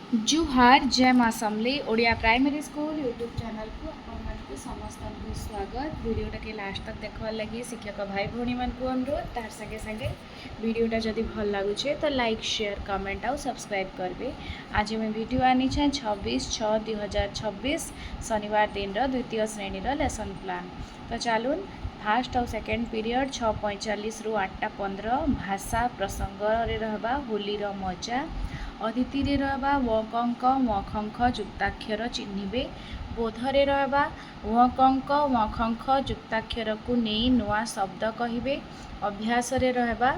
जुहार जय माँ Samalei Odia primary school YouTube channel को आपको समस्त को स्वागत। वीडियोटा के लास्ट तक देखवार लगी शिक्षक भाई भौणी मान को अनुरोध तार संगे संगे वीडियोटा जदि भल लगुचे तो लाइक शेयर कमेंट आउ सब्सक्राइब करेंगे। आज मैं वीडियो आनी 26/6/2026 शनिवार दिन द्वितीय श्रेणी लेसन प्लान। तो चलून फास्ट और सेकेंड पीरियड 6:45 रु 8:15 भाषा प्रसंग रहा होली मजा अतिथि रहा वकंक वखंख जुक्ताक्षर चिन्हे बोधरे रहा वकंक वखंख जुक्ताक्षर को नहीं नुआ शब्द कहे अभ्यास रहा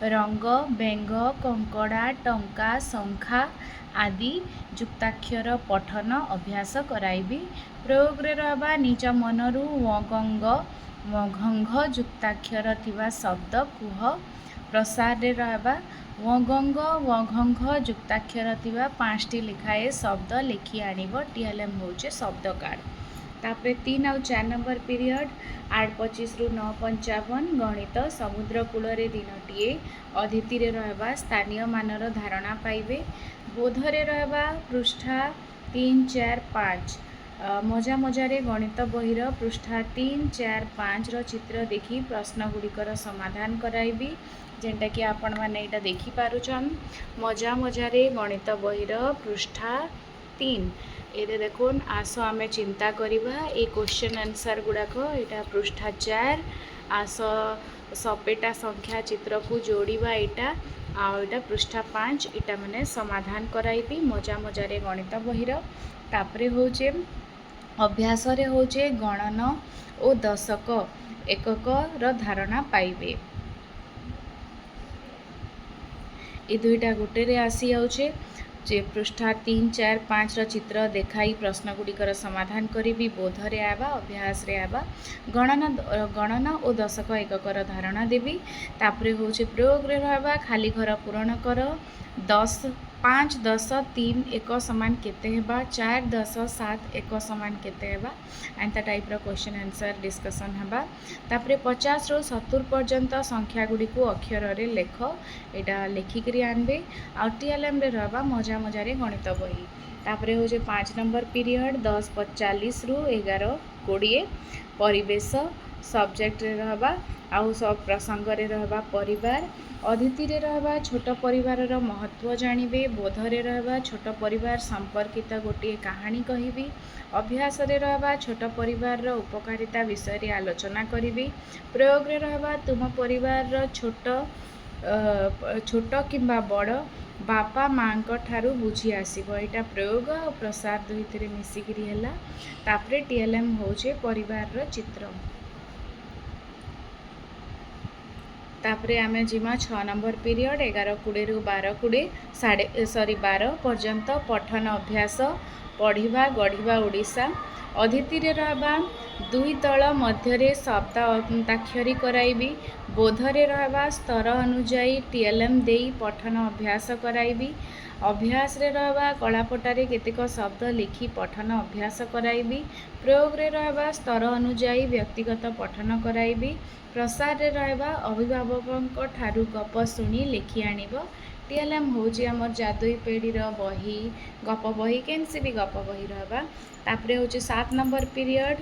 रंग बेंग कंकड़ा टंका शंखा आदि जुक्ताक्षर पठन अभ्यास कराइबी। प्रयोग रहा निज मनरू वगंग वघंघ जुक्ताक्षर थिबा शब्द कुह। प्रसार रहा वगंग वघंघ जुक्ताक्षर थिबा 5टी लिखाए शब्द लिखि आनिब। टीएलएम होचे शब्द कार्ड। तापर 3 और 4 नंबर पीरियड 8:25 रु 9:55 गणित समुद्र कूलरे दिनटीए अतिथि रहा स्थानीय मानर धारणा पाइबे। बोधरे रहा पृष्ठा 3 4 5 मजा मजारे गणित बहीर पृष्ठा 3 4 5 चित्र देखी प्रश्न गुड़िकर समाधान कराइबी जेनटा कि आपण मैंने यहाँ देखिपारुचन। मजा मजारे गणित बहीर पृष्ठा 3 ये देखुन आस आम चिंता करवा ये क्वेश्चन आंसर गुड़ाक यहाँ पृष्ठा 4 आस सपेटा संख्या चित्र को जोड़वा यहाँ आटा पृष्ठा 5 इटा मैंने समाधान कराइबी मजा मजारे गणित बहीर। तापरे होचे अभ्यास होचे गणन और दशक एकक धारणा पाइबे। ये दुईटा गोटे आसी जाऊे जे पृष्ठा 3 4 5 चित्र देखाई प्रश्न गुड़िकर समाधान करी बोधरे आवा अभ्यास आवा गणना और दशक एकक धारणा देवी। तापरे होचे प्रयोग रहा खाली घर पूरण कर 10 5 10 3 1 समान केते हेबा 4 10 7 1 समान केते हेबा एंता टाइप रो क्वेश्चन आंसर डिस्कशन हेबा। तापरे 50 रो 70 पर्यंत संख्या गुडी को अक्षर रे लेख एटा लिखिकरी आनबे। आ टीएलएम रे रहबा मजा मजारे गणित बही। तापरे होजे 5 नंबर पीरियड 10:45 रु 11:20 परिवेश सब्जेक्ट रे रहबा आउ सब प्रसंग रे रहबा परिवार अतिथि रे रहबा छोट परिवार रो महत्व जानिबे। बोधरे रहबा छोट परिवार संपर्कित गोटे कहानी कहिबी। अभ्यास रे रहबा छोट परिवार रो उपकारिता विषय रे आलोचना करिबी। प्रयोग रे रहबा तुम परिवार रो छोट किंबा बड़ बापा माँ ठारू बुझी आसीबो एटा प्रयोग और प्रसार दुईथिरे मिसिकिरी हैला। तापरे टीएलएम होचे परिवार रो चित्र। तापरे आमे जिमा 6 नंबर पीरियड 11:20 रु 12:20 12 पर्यंत पठन अभ्यास पढ़िबा गढ़िबा ओडिशा अतिथि रे रहबा दुई दल मध्य शब्द अंताक्षरी कराइबी। बोधरे रहबा स्तर अनुजाई टीएलएम देई पठन अभ्यास कराइबी। अभ्यास रे रहबा कलापटारे केतेक शब्द लिखि पठन अभ्यास कराइबी। प्रयोग रे रहबा स्तर अनुजाई व्यक्तिगत पठन कराइबी। प्रसार रे रहबा अभिभावक ठारू गप शुणी लिखि आनिब। टीएलएम होची आमर जादुई पेढ़ीर बही गप बही केनसी भी गप बही रहबा। तापरे होची 7 नंबर पीरियड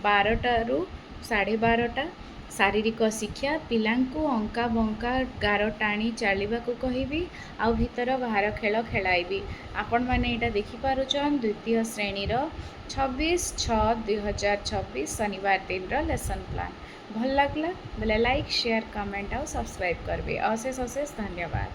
12टा रु 12:30 शारीरिक शिक्षा पिलांकु अंका बंका गार टाणी चलवा को कहबी आउ भीतर बाहर खेल खेलाइबी। आपण माने एटा देखि पारुचन द्वितीय श्रेणीर 26/6/2026 शनिवार दिन लेसन प्लान। भल लागला बोले लाइक शेयर कमेंट और सब्सक्राइब करबे। अशेष अशेष धन्यवाद।